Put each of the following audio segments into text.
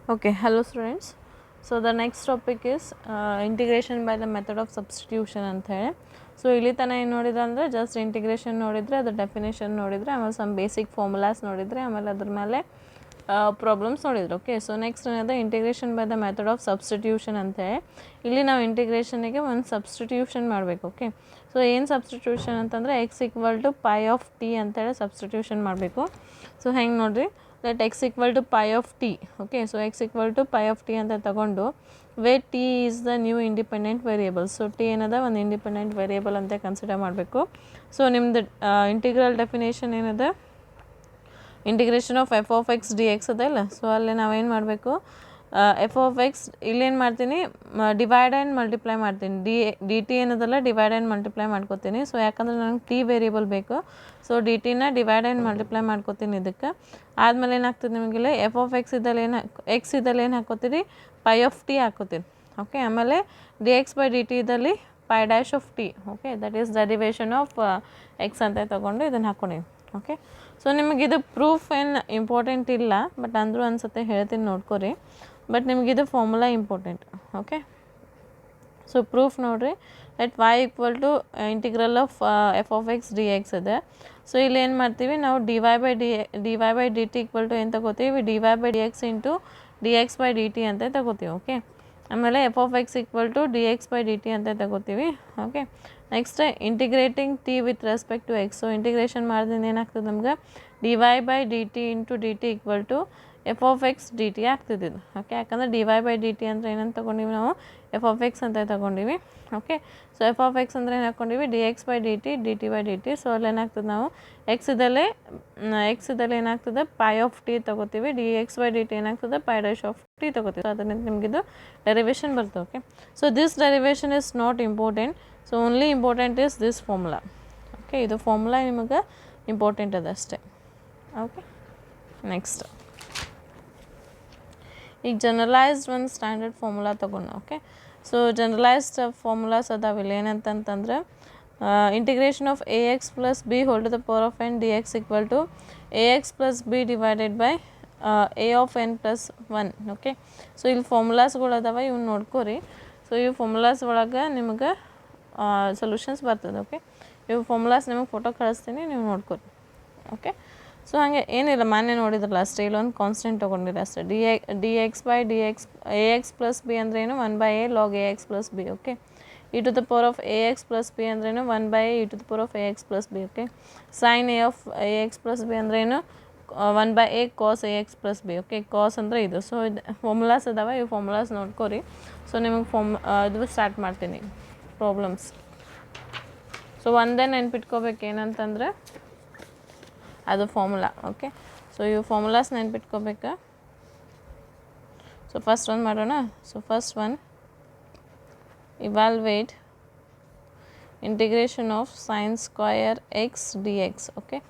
Okay, hello students. So the next topic is integration by the method of substitution ಅಂತ ಹೇಳಿ. So ಇಲ್ಲಿ ತನಕ ಏನು ನೋಡಿದ್ರೆ ಅಂದರೆ ಜಸ್ಟ್ ಇಂಟಿಗ್ರೇಷನ್ ನೋಡಿದರೆ ಅದು ಡೆಫಿನೇಷನ್ ನೋಡಿದರೆ ಆಮೇಲೆ ಸಮ್ ಬೇಸಿಕ್ ಫಾರ್ಮುಲಾಸ್ ನೋಡಿದರೆ ಆಮೇಲೆ ಅದ್ರ ಮೇಲೆ ಪ್ರಾಬ್ಲಮ್ಸ್ ನೋಡಿದ್ರು. ಓಕೆ, ಸೊ ನೆಕ್ಸ್ಟ್ ಏನದ integration by the method of substitution ಅಂತೇಳಿ. ಇಲ್ಲಿ ನಾವು ಇಂಟಿಗ್ರೇಷನಿಗೆ ಒಂದು ಸಬ್ಸ್ಟಿಟ್ಯೂಷನ್ ಮಾಡಬೇಕು. ಓಕೆ, ಸೊ ಏನು ಸಬ್ಸ್ಟಿಟ್ಯೂಷನ್ ಅಂತಂದರೆ x equal to pi of t ಅಂತೇಳಿ ಸಬ್ಸ್ಟಿಟ್ಯೂಷನ್ ಮಾಡಬೇಕು. ಸೊ ಹೆಂಗೆ ನೋಡಿರಿ, let x equal to pi of t. Okay, so x equal to pi of t ಅಂತ ತಗೊಂಡು where t is the new independent variable. So t ಏನದ ಒಂದು independent variable ಅಂತ consider ಮಾಡಬೇಕು. ಸೊ ನಿಮ್ದು ಇಂಟಿಗ್ರಲ್ ಡೆಫಿನೇಷನ್ ಏನದ, integration of f of x d x ಅದಲ್ಲ. So ಅಲ್ಲಿ ನಾವೇನು ಮಾಡಬೇಕು, ಎಫ್ ಆಫ್ ಎಕ್ಸ್ ಇಲ್ಲೇನು ಮಾಡ್ತೀನಿ, ಡಿವೈಡ್ ಆ್ಯಂಡ್ ಮಲ್ಟಿಪ್ಲೈ ಮಾಡ್ತೀನಿ. ಡಿ ಟಿ ಏನದಲ್ಲ ಡಿವೈಡ್ ಆ್ಯಂಡ್ ಮಲ್ಟಿಪ್ಲೈ ಮಾಡ್ಕೋತೀನಿ. ಸೊ ಯಾಕಂದ್ರೆ ನನಗೆ ಟಿ ವೇರಿಯೇಬಲ್ ಬೇಕು. ಸೊ ಡಿ ಟಿನ ಡಿವೈಡ್ ಆ್ಯಂಡ್ ಮಲ್ಟಿಪ್ಲೈ ಮಾಡ್ಕೋತೀನಿ ಇದಕ್ಕೆ. ಆದಮೇಲೆ ಏನಾಗ್ತದೆ ನಿಮಗಿಲ್ಲ, ಎಫ್ ಆಫ್ ಎಕ್ಸ್ ಇದ್ದಲ್ಲಿ ಎಕ್ಸ್ ಇದ್ದಲ್ಲಿ ಏನು ಹಾಕೋತೀರಿ, ಪೈ ಆಫ್ ಟಿ ಹಾಕೋತೀರಿ. ಓಕೆ, ಆಮೇಲೆ d x by d t ಇದ್ದಲ್ಲಿ pi dash of t. Okay, that is derivation of x ಅಂತ ತೊಗೊಂಡು ಇದನ್ನು ಹಾಕೊಂಡೀನಿ. ಓಕೆ, ಸೊ ನಿಮಗಿದು ಪ್ರೂಫ್ ಏನು ಇಂಪಾರ್ಟೆಂಟ್ ಇಲ್ಲ, ಬಟ್ ಅಂದರೂ ಅನ್ಸುತ್ತೆ ಹೇಳ್ತೀನಿ ನೋಡ್ಕೊರಿ. ಬಟ್ ನಿಮಗಿದು formula important. Okay, so proof ನೋಡಿರಿ, let y equal to integral of f of x d x ಇದೆ. ಸೊ ಇಲ್ಲಿ ಏನು ಮಾಡ್ತೀವಿ ನಾವು, d y by d t equal to ಏನು ತಗೋತೀವಿ, D y by d x into d x by d t ಅಂತ ತಗೋತೀವಿ. ಓಕೆ, ಆಮೇಲೆ f of x equal to d x by d t ಅಂತ ತಗೋತೀವಿ. Okay, next integrating t with respect to x. So integration ಮಾಡಿದ್ರೆ ಏನಾಗ್ತದೆ ನಮ್ಗೆ, d y by d t into d t equal to f of x d t ಆಗ್ತಿದ್ದು. Okay, ಯಾಕಂದರೆ d y by d t ಅಂದರೆ ಏನಂತ ತೊಗೊಂಡಿವಿ ನಾವು, f of x ಅಂತ ತೊಗೊಂಡಿವಿ. Okay, so f of x ಅಂದರೆ ಏನು ಹಾಕ್ಕೊಂಡಿವಿ, d x by d t by d t. So ಅಲ್ಲಿ ಏನಾಗ್ತದೆ ನಾವು ಎಕ್ಸ್ ಇದಲ್ಲೇ ಏನಾಗ್ತದೆ, ಪೈ ಆಫ್ ಟಿ ತೊಗೋತೀವಿ. D x by d t ಏನಾಗ್ತದೆ, ಪೈ ಡ್ಯಾಶ್ ಆಫ್ ಟಿ ತೊಗೋತೀವಿ. ಸೊ ಅದರಿಂದ ನಿಮಗಿದು ಡೆರಿವೇಷನ್ ಬರ್ತದೆ. Okay, so this derivation is not important. So only important is this formula. Okay, ಇದು ಫಾರ್ಮುಲಾ ನಿಮಗೆ ಇಂಪಾರ್ಟೆಂಟ್ ಅದಷ್ಟೇ. ಓಕೆ, ನೆಕ್ಸ್ಟ್ ಈಗ ಜನರಲೈಸ್ಡ್ ಒಂದು ಸ್ಟ್ಯಾಂಡರ್ಡ್ ಫಾರ್ಮುಲಾ ತೊಗೊಂಡು. ಓಕೆ, ಸೊ ಜನರಲೈಸ್ಡ್ ಫಾರ್ಮುಲಾಸ್ ಅದಾವಿಲ್ಲ. ಏನಂತಂದ್ರೆ integration of a x plus b whole to the power of n d x equal to a x plus b divided by a of n plus 1. Okay, so ಇಲ್ಲಿ ಫಾರ್ಮುಲಾಸ್ಗಳು ಅದಾವೆ, ಇವ್ನು ನೋಡ್ಕೋರಿ. So ಇವು formulas ಒಳಗೆ ನಿಮಗೆ solutions ಬರ್ತದೆ. Okay, ಇವು formulas ನಿಮಗೆ ಫೋಟೋ ಕಳಿಸ್ತೀನಿ, ನೀವು ನೋಡ್ಕೊರಿ. ಓಕೆ, ಸೊ ಹಾಗೆ ಏನಿಲ್ಲ, ಮಾನ್ಯ ನೋಡಿದ್ರಲ್ಲ ಅಷ್ಟೇ. ಇಲ್ಲೊಂದು ಕಾನ್ಸ್ಟೆಂಟ್ ತೊಗೊಂಡಿರಿ ಅಷ್ಟೇ. D x by d x a x plus b ಅಂದ್ರೇನು, 1 by a log a x plus b. Okay, e to the power of a x plus b ಅಂದ್ರೇನು, 1 by a e to the power of a x plus b. Okay, sine a of a x plus b ಅಂದ್ರೇನು, 1 by a cos a x plus b. Okay, cos ಅಂದರೆ ಇದು. So ಇದು formulas ಅದಾವೆ, ಇವು formulas ನೋಡ್ಕೊರಿ. So ನಿಮಗೆ ಇದು start ಮಾಡ್ತೀನಿ problems. So ಒಂದೇ ನೆನ್ಪಿಟ್ಕೋಬೇಕು ಏನಂತಂದರೆ ಅದು ಫಾರ್ಮುಲಾ. ಓಕೆ, ಸೊ ಇವು ಫಾರ್ಮುಲಾಸ್ ನೆನ್ಪಿಟ್ಕೋಬೇಕು. ಸೊ ಫಸ್ಟ್ ಒಂದು ಮಾಡೋಣ. So first one, evaluate integration of sine square x d x. Okay,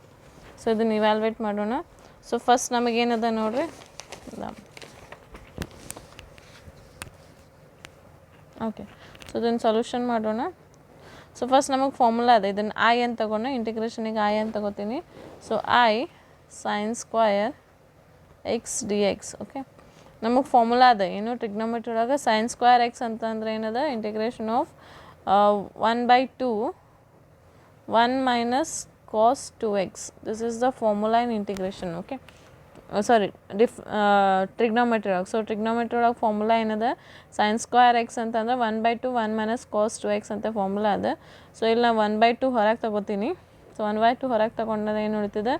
so ಇದನ್ನು ಇವ್ಯಾಲ್ವೇಟ್ ಮಾಡೋಣ. ಸೊ ಫಸ್ಟ್ ನಮಗೇನದ ನೋಡ್ರಿ, ಓಕೆ, ಸೊ ಇದನ್ನು ಸೊಲ್ಯೂಷನ್ ಮಾಡೋಣ. ಸೊ ಫಸ್ಟ್ ನಮಗೆ ಫಾರ್ಮುಲಾ ಅದ, ಇದನ್ನು ಐ ಅಂತ ತಗೊಂಡು ಇಂಟಿಗ್ರೇಷನಿಗೆ ಐ ಅಂತ ತಗೋತೀನಿ. So I sine square x d x. Okay, ನಮಗೆ ಫಾರ್ಮುಲಾ ಅದ ಏನು, ಟ್ರಿಗ್ನೋಮೆಟ್ರಿ ಒಳಗೆ ಸೈನ್ ಸ್ಕ್ವಯರ್ ಎಕ್ಸ್ ಅಂತಂದ್ರೆ ಏನದ, integration of 1 by 2 1 minus cos 2x. This is the formula in integration. Okay, sorry trigonometry ಒಳಗೆ. ಸೊ ಟ್ರಿಗ್ನೋಮೆಟ್ರಿ ಒಳಗೆ ಫಾರ್ಮುಲಾ ಏನದ, sine square x ಅಂತಂದ್ರೆ 1 ಬೈ 2 1 ಮೈನಸ್ ಕಾಸ್ 2x ಅಂತ ಫಾರ್ಮುಲಾ ಅದ. ಸೊ ಇಲ್ಲಿ ನಾನು 1 ಬೈ 2 ಹೊರಗೆ ತಗೋತೀನಿ. ಸೊ 1 ಬೈ 2 ಹೊರಗೆ ತಗೊಂಡ್ರೆ ಏನು ಉಳಿತದೆ,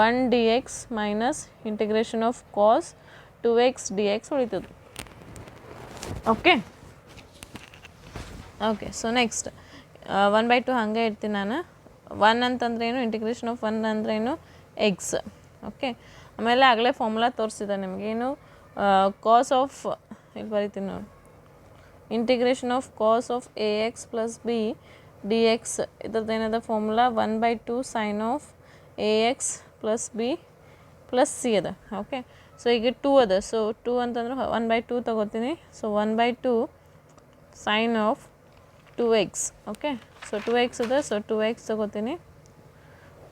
1 d x minus integration of cos 2x d x ಉಳಿತದೆ. Okay, okay, so next 1 by 2 ಹಾಗೆ ಇಡ್ತೀನಿ ನಾನು. 1 ಅಂತಂದ್ರೆ ಏನು, ಇಂಟಿಗ್ರೇಷನ್ ಆಫ್ 1 ಅಂದ್ರೇನು, ಎಕ್ಸ್. ಓಕೆ, ಆಮೇಲೆ ಆಗಲೇ ಫಾರ್ಮುಲಾ ತೋರಿಸಿದೆ ನಿಮಗೇನು, ಕಾಸ್ ಆಫ್, ಇಲ್ಲಿ ಬರಿತೀನಿ ನೋಡಿ, integration of cos of a x plus b d x. ಇದ್ರದ್ದು ಏನದ formula, 1 by 2 sine of a x plus b plus c ಅದ. ಓಕೆ, ಸೊ ಈಗ 2 ಅದ. ಸೊ 2 ಅಂತಂದ್ರೆ 1 ಬೈ 2 ತಗೋತೀನಿ. So 1 by 2 sine of 2x. Okay, so 2x ಅದ. So 2x ತಗೋತೀನಿ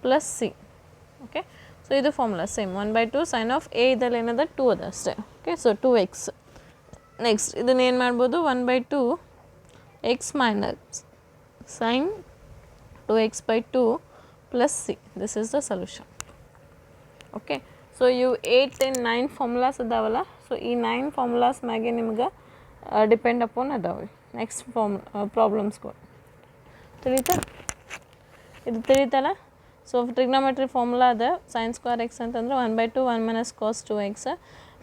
plus c. Okay, so ಇದು formula same, 1 by 2 sine of a ಇದ್ದಲ್ಲಿ ಏನದ 2 ಅದ ಅಷ್ಟೇ. ಓಕೆ. So 2x. ನೆಕ್ಸ್ಟ್ ಇದನ್ನು ಏನು ಮಾಡ್ಬೋದು, 1/2 x minus sine 2x/2 plus c. This is the solution. Okay. So ಇವು 8 and 9 ಫಾರ್ಮುಲಾಸ್ ಅದಾವಲ್ಲ, ಸೊ ಈ 9 ಫಾರ್ಮುಲಾಸ್ ಮ್ಯಾಗೆ ನಿಮ್ಗೆ ಡಿಪೆಂಡ್ ಅಪೋನ್ ಅದಾವೆ ನೆಕ್ಸ್ಟ್ ಪ್ರಾಬ್ಲಮ್ಸ್ಗಳು. ತಿಳಿತಾ? ಇದು ತಿಳಿತಲ್ಲ? ಸೊ ಟ್ರಿಗ್ನೋಮೆಟ್ರಿ ಫಾರ್ಮುಲಾ ಅದ ಸೈನ್ ಸ್ಕ್ವೇರ್ ಎಕ್ಸ್ ಅಂತಂದ್ರೆ 1/2 1 - cos 2x.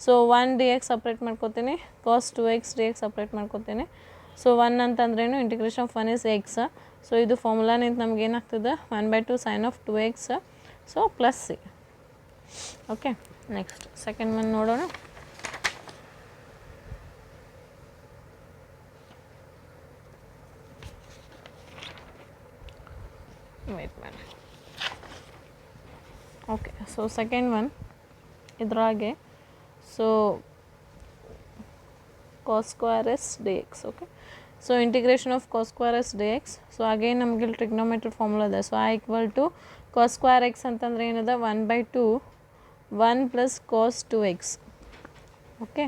So 1 dx separate ಮಾಡ್ಕೋತೀನಿ, cos 2x dx ಸಪ್ರೇಟ್ ಮಾಡ್ಕೋತೀನಿ. ಸೊ 1 ಅಂತಂದ್ರೇನು, integration of 1 is x. So ಇದು ಫಾರ್ಮುಲಾ ನಿಂತ ನಮ್ಗೆ ಏನಾಗ್ತದೆ, 1/2 sin of 2x. So plus c. Okay. Next second one ನೋಡೋಣ. ವೇಟ್ ಮಾಡಿ. ಓಕೆ. ಸೊ ಸೆಕೆಂಡ್ ಒನ್ ಇದ್ರಾಗೆ so cos square s dx. Okay. So integration of cos square s dx. So again ನಮಗೆ ಇಲ್ಲಿ trigonometry formula ಇದೆ. So I = cos square x ಅಂತಂದ್ರೆ ಏನದ, 1/2 1 + cos 2x. Okay,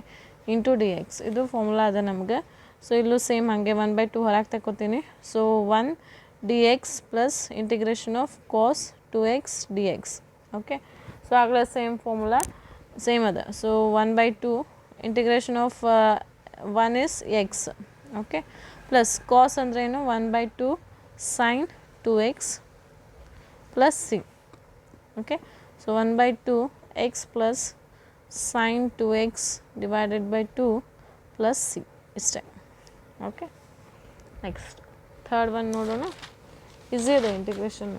into dx. ಇದು formula ಅದ ನಮ್ಗೆ. So ಇಲ್ಲೂ ಸೇಮ್ ಹಾಗೆ 1/2 ಹೊರಗೆ ತಗೋತೀನಿ. So 1 dx plus integration of cos 2x dx. Okay. So ಆಗಲೇ ಸೇಮ್ ಫಾರ್ಮುಲಾ ಸೇಮ್ ಅದ. So 1/2 integration of 1 is x. Okay. Plus cos ಅಂದ್ರೆ ಏನು, 1/2 sin 2x plus c. Okay. So 1/2 x plus sin 2x divided by 2 plus c ಇಷ್ಟೇ. Okay. Next third one ನೋಡೋಣ. Easy ಇದೆ integration.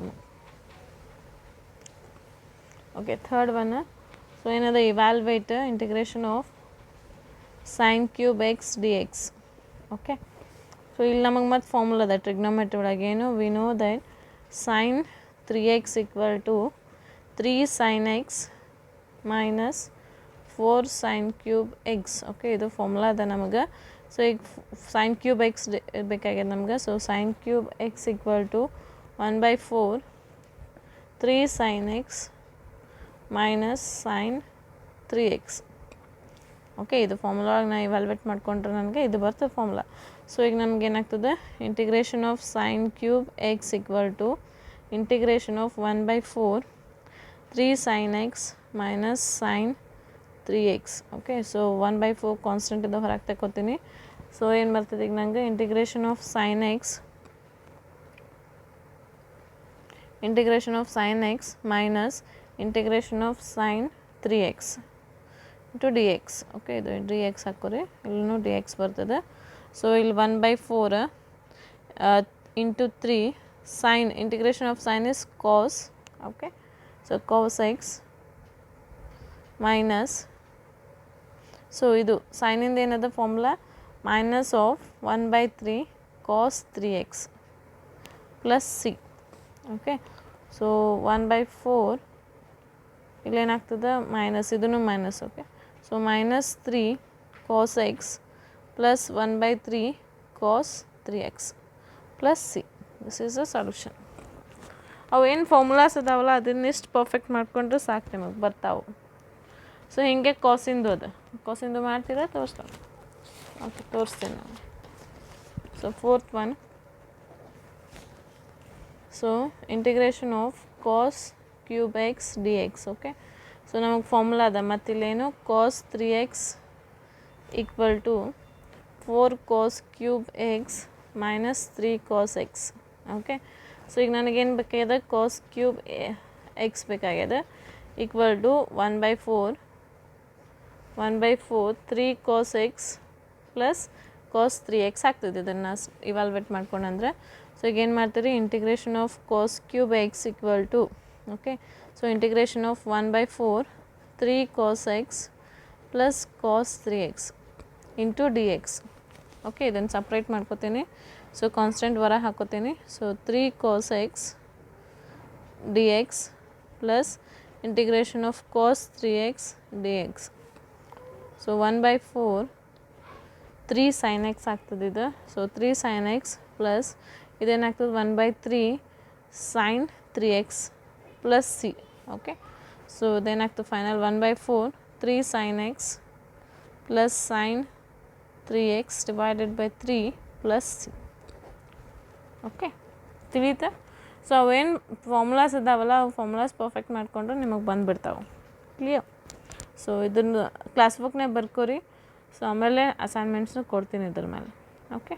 Okay. Third one so ಏನದ, evaluate integration of sin cube x dx. Okay. So ಇಲ್ಲಿ ನಮಗೆ ಮತ್ತೆ formula ಅದ trigonometry ಒಳಗೆ. ಏನು, we know that sin 3x = 3 sin x minus 4 sin cube x. Okay. ಇದು ಫಾರ್ಮುಲಾ ಅದ ನಮಗೆ. ಸೊ ಈಗ sin cube x ಬೇಕಾಗ್ಯದ ನಮ್ಗೆ. So sin cube x = 1/4 3 sin x minus sin 3x. Okay. ಇದು ಫಾರ್ಮುಲಾ ಒಳಗೆ ನಾನು ಇವ್ಯಾಲ್ವೇಟ್ ಮಾಡ್ಕೊಂಡ್ರೆ ನನಗೆ ಇದು ಬರ್ತದೆ ಫಾರ್ಮುಲಾ. ಸೊ ಈಗ ನಮ್ಗೆ ಏನಾಗ್ತದೆ, integration of sin cube x = integration of 1/4 3 sin x minus sin 3x. Okay. So 1/4 constant ಇದು ಹೊರಗೆ ತಗೋತೀನಿ. ಸೊ ಏನು ಬರ್ತದೆ ಈಗ ನನಗೆ, integration of sin x minus integration of sin 3x into dx. Okay. ಇದು dx ಹಾಕೋರಿ, ಇಲ್ಲೂ dx ಬರ್ತದೆ. ಸೊ ಇಲ್ಲಿ 1/4 into 3 sin, integration of sin is cos. Okay. So cos x minus, so ಇದು ಸೈನಿಂದ ಏನದ formula, minus of 1/3 cos 3x plus c. Okay. So 1/4 ಇಲ್ಲೇನಾಗ್ತದೆ, minus, ಇದನ್ನು minus. Okay. So minus 3 cos x plus 1/3 cos 3x plus c. This is the solution. ಅವು ಏನು formulas ಅದಾವಲ್ಲ ಅದನ್ನಿಷ್ಟು perfect ಮಾಡ್ಕೊಂಡ್ರೆ ಸಾಕು, ನಿಮಗೆ ಬರ್ತಾವೆ. ಸೊ ಹೀಗೆ ಕಾಸಿಂದು ಅದ, ಕಾಸಿಂದು ಮಾಡ್ತೀರಾ, ತೋರಿಸ್ತಾವೆ. ಓಕೆ, ತೋರಿಸ್ತೀನಿ ನಾನು. So fourth one, so integration of cos cube x dx. Okay. So ನಮಗೆ ಫಾರ್ಮುಲಾ ಅದ, ಮತ್ತಿಲ್ಲೇನು, cos 3x = 4 cos cube x minus 3 cos x. Okay. So ಈಗ ನನಗೇನು ಬೇಕಾಗಿದೆ, cos cube x ಬೇಕಾಗಿದೆ, = 1/4 3 cos x plus cos 3x ಆಗ್ತದೆ. ಇದನ್ನು evaluate ಮಾಡ್ಕೊಂಡ್ರೆ so ಈಗ ಏನು ಮಾಡ್ತೀರಿ, integration of cos cube x = okay. So integration of 1/4 3 cos x plus cos 3x into dx. Okay. ಇದನ್ನು ಸಪ್ರೇಟ್ ಮಾಡ್ಕೋತೀನಿ. ಸೊ ಕಾನ್ಸ್ಟೆಂಟ್ ಹೊರ ಹಾಕೋತೀನಿ. So 3 cos x dx plus integration of cos 3x dx. So 1/4 3 sin x ಆಗ್ತದೆ ಇದು. So 3 sin x plus ಇದೇನಾಗ್ತದೆ, 1/3 sin 3x plus c. Okay. So ಇದೇನಾಗ್ತದೆ final 1/4 3 sin x plus sign 3x divided by 3 plus c. Okay, ತಿಳಿಯುತ್ತೆ? So ಅವೇನು formulas ಇದ್ದಾವಲ್ಲ, ಅವು formulas perfect ಮಾಡಿಕೊಂಡ್ರೆ ನಿಮಗೆ ಬಂದುಬಿಡ್ತಾವೆ. Clear? So ಇದನ್ನು ಕ್ಲಾಸ್ ವರ್ಕ್ನೇ ಬರ್ಕೋರಿ. ಸೊ ಆಮೇಲೆ ಅಸೈನ್ಮೆಂಟ್ಸ್ನ ಕೊಡ್ತೀನಿ ಇದ್ರ ಮೇಲೆ. ಓಕೆ.